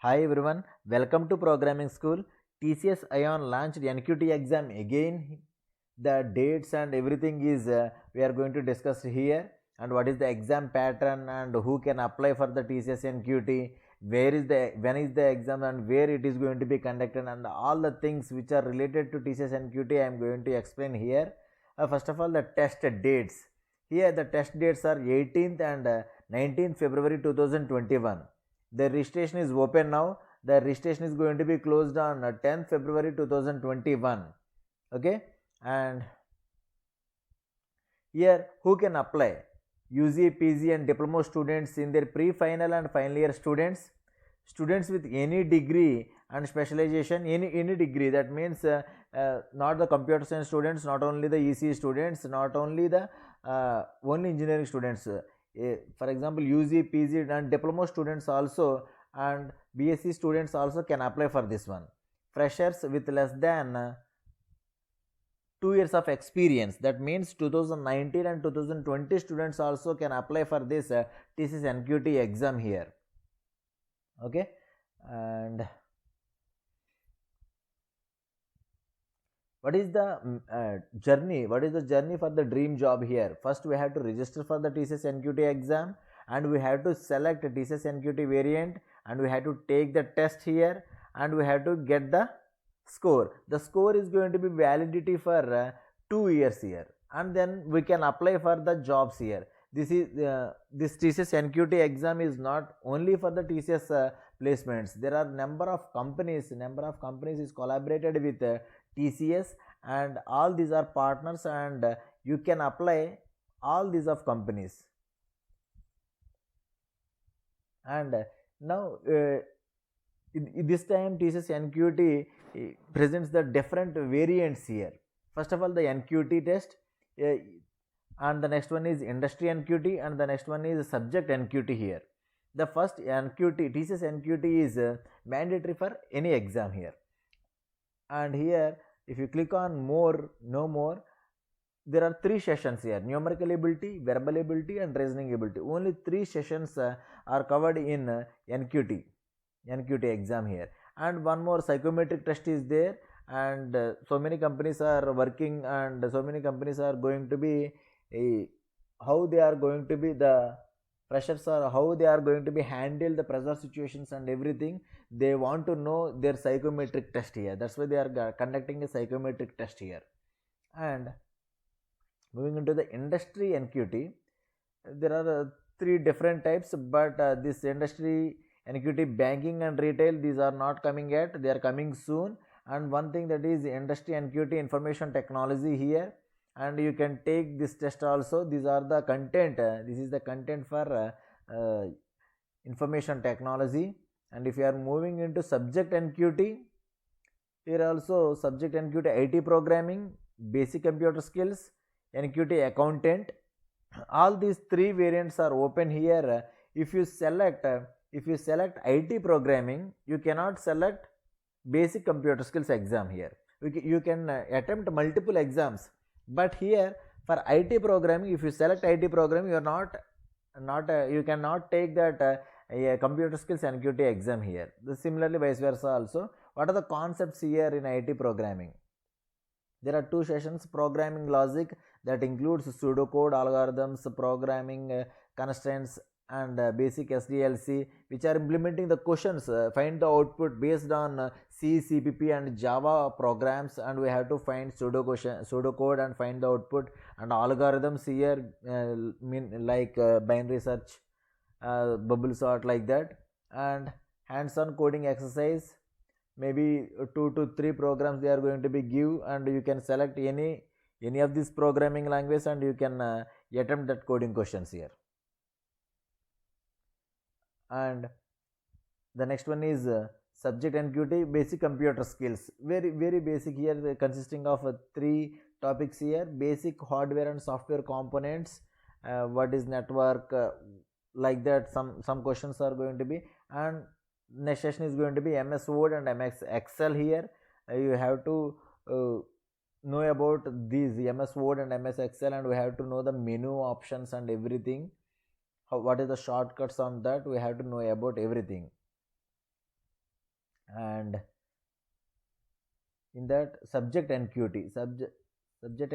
Hi everyone, welcome to Programming School. TCS Ion launched NQT exam again. The dates and everything is we are going to discuss here, and what is the exam pattern and who can apply for the TCS NQT, when is the exam and where it is going to be conducted, and all the things which are related to TCS NQT I am going to explain here. First of all, the test dates. Here the test dates are 18th and 19th February 2021. The registration is open now. The registration is going to be closed on 10th February 2021. Okay, and here who can apply? UG, PG and diploma students in their pre-final and final year students, students with any degree and specialization, any degree. That means not the computer science students, not only the EC students, not only the only engineering students. For example, UG, PG and diploma students also, and BSc students also can apply for this one. Freshers with less than 2 years of experience, that means 2019 and 2020 students also can apply for this TCS NQT exam here. Okay, and what is the journey? What is the journey for the dream job here? First we have to register for the TCS NQT exam, and we have to select TCS NQT variant, and we have to take the test here, and we have to get the score. The score is going to be validity for 2 years here, and then we can apply for the jobs here. This TCS NQT exam is not only for the TCS placements. There are number of companies is collaborated with TCS, and all these are partners, and you can apply all these of companies. And now this time TCS NQT presents the different variants here. First of all, the NQT test, and the next one is industry NQT, and the next one is subject NQT here. The first NQT, TCS NQT is mandatory for any exam here. And here if you click on more, know more, there are 3 sessions here: numerical ability, verbal ability and reasoning ability. Only 3 sessions are covered in NQT exam here. And one more psychometric test is there, and so many companies are working, and so many companies are going to be how they are going to be, the freshers are how they are going to be handle the pressure situations and everything. They want to know their psychometric test here. That's why they are conducting a psychometric test here. And moving into the industry NQT, there are 3 different types, but this industry NQT, banking and retail, these are not coming yet, they are coming soon. And one thing, that is industry NQT information technology here, and you can take this test also. These are the content, this is the content for information technology. And if you are moving into subject NQT, here also subject NQT IT programming, basic computer skills, NQT accountant. All these 3 variants are open here. If you select IT programming, you cannot select basic computer skills exam here. You can attempt multiple exams, but here for IT programming, if you select IT programming, you are not you cannot take that computer skills NQT exam here. Similarly vice versa also. What are the concepts here in IT programming? There are 2 sessions: programming logic, that includes pseudocode, algorithms, programming constraints, and basic SDLC, which are implementing the questions, find the output based on C, CPP and Java programs, and we have to find pseudocode and find the output. And algorithms here mean like binary search, bubble sort, like that. And hands-on coding exercise, maybe 2 to 3 programs they are going to be give, and you can select any of these programming language, and you can attempt that coding questions here. And the next one is subject NQT, basic computer skills, very basic here, consisting of 3 topics here: basic hardware and software components, what is network, like that. Some questions are going to be. And next session is going to be MS Word and MS Excel here. You have to know about these MS Word and MS Excel, and we have to know the menu options and everything. What is the shortcuts on that, we have to know about everything. And in that subject NQT, subject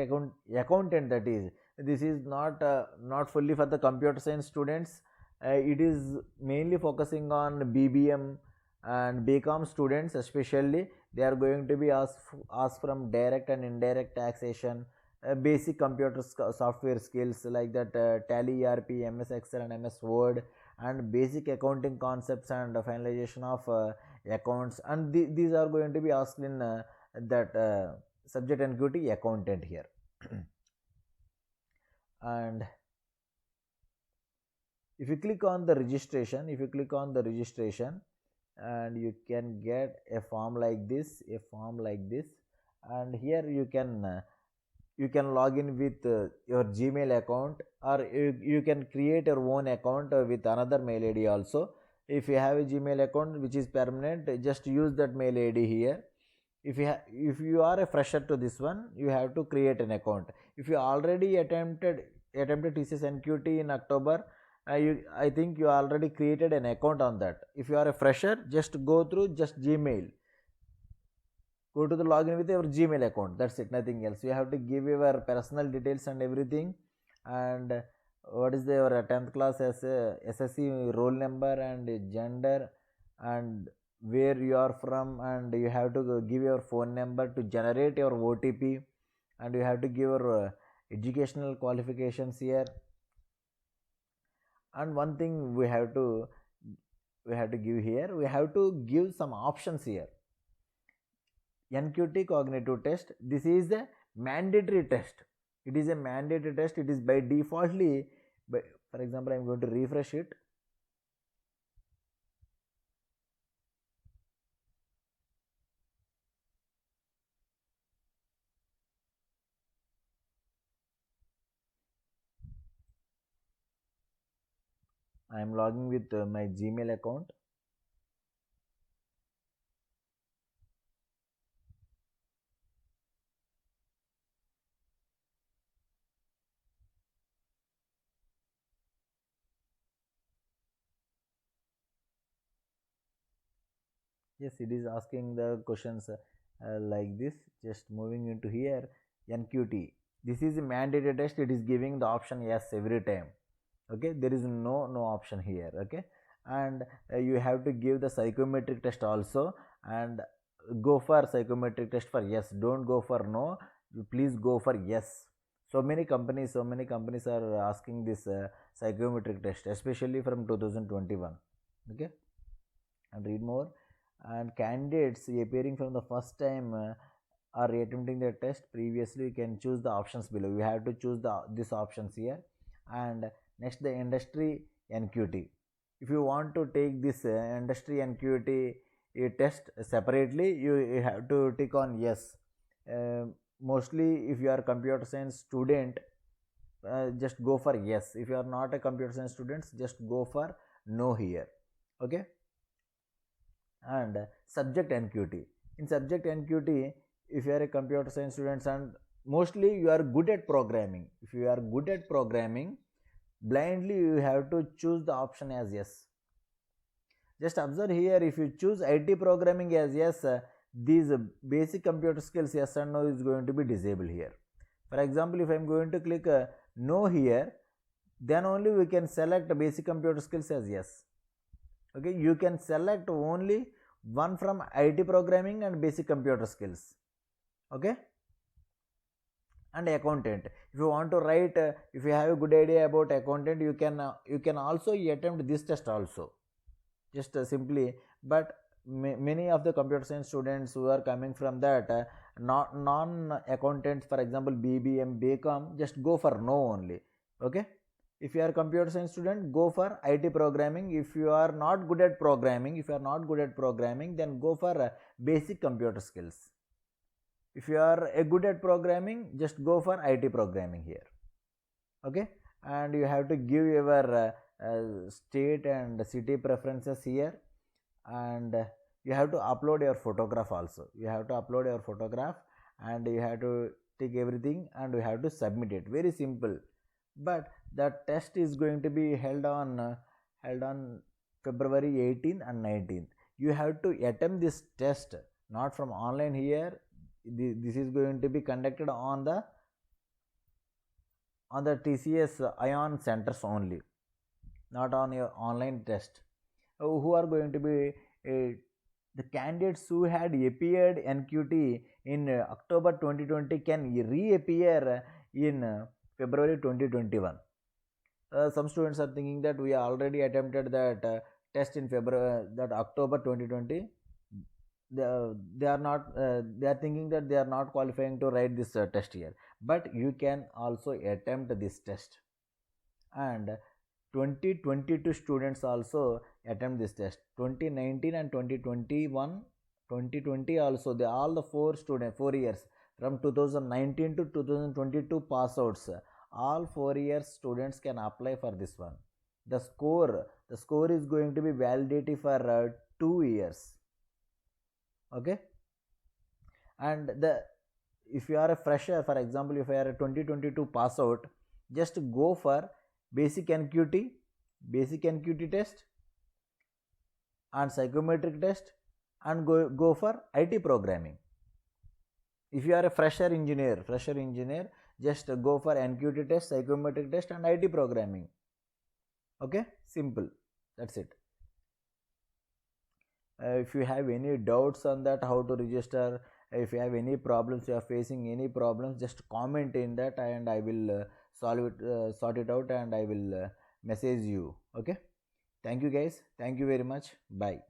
accountant, that is, this is not fully for the computer science students. It is mainly focusing on BBM and BCom students. Especially they are going to be asked from direct and indirect taxation, basic computer software skills like that, Tally, ERP, MS Excel and MS Word, and basic accounting concepts and finalization of accounts. And these are going to be asked in that subject NQT accountant here. And if you click on the registration, and you can get a form like this, and here you can log in with your Gmail account, or you can create your own account with another mail ID also. If you have a Gmail account which is permanent, just use that mail ID here. If you are a fresher to this one, you have to create an account. If you already attempted TCS NQT in October, I think you already created an account on that. If you are a fresher, just go through just Gmail, go to the login with your Gmail account, that's it, nothing else. You have to give your personal details and everything, and what is your 10th class as SSC roll number and gender, and where you are from, and you have to give your phone number to generate your OTP, and you have to give your educational qualifications here. And one thing we have to give here, we have to give some options here. NQT cognitive test, this is a mandatory test. It is a mandatory test. It is by defaultly, for example, I am going to refresh it. I am logging with my Gmail account. Yes, it is asking the questions like this. Just moving into here, NQT. This is a mandatory test. It is giving the option yes every time. Okay, there is no option here. Okay, and you have to give the psychometric test also, and go for psychometric test for yes. Don't go for no. Please go for yes. So many companies are asking this psychometric test, especially from 2021. Okay, and read more. And candidates appearing from the first time are attempting the test previously, you can choose the options below. You have to choose these options here. And next, the industry NQT. If you want to take this industry NQT test separately, you have to tick on yes. Mostly if you are a computer science student, just go for yes. If you are not a computer science student, just go for no here. Okay. And subject NQT. In subject NQT, if you are a computer science student and mostly you are good at programming, if you are good at programming, blindly you have to choose the option as yes. Just observe here, if you choose IT programming as yes, these basic computer skills yes and no is going to be disabled here. For example, if I am going to click no here, then only we can select basic computer skills as yes. Okay, you can select only one from IT programming and basic computer skills. Okay, and accountant. If you want to write, if you have a good idea about accountant, you can also attempt this test also. Just simply, but many of the computer science students who are coming from that not non-accountants, for example BBM, BCom, just go for no only. Okay, if you are a computer science student, go for IT programming. If you are not good at programming, then go for basic computer skills. If you are good at programming, just go for IT programming here. Okay, and you have to give your state and city preferences here, and you have to upload your photograph also. And you have to take everything, and you have to submit it. Very simple. But the test is going to be held on February 18th and 19th. you have to attempt this test, not from online here. This is going to be conducted on the TCS ION centers only, not on your online test. Who are going to be the candidates who had appeared NQT in October 2020 can reappear in February 2021. Some students are thinking that we already attempted that test in February, that October 2020. They are not. They are thinking that they are not qualifying to write this test here. But you can also attempt this test, and 2022 students also attempt this test. 2019 and 2021, 2020 also, they all the 4 years from 2019 to 2022 pass outs, all 4 years students can apply for this one. The score is going to be validity for 2 years. Okay. And if you are a fresher, for example, if you are a 2022 pass out, just go for basic NQT test and psychometric test, and go for IT programming. If you are a fresher engineer, just go for NQT test, psychometric test, and IT programming. Okay, simple. That's it. If you have any doubts on that, how to register, if you have any problems, you are facing any problems, just comment in that, and I will sort it out, and I will message you. Okay, thank you guys, thank you very much, bye.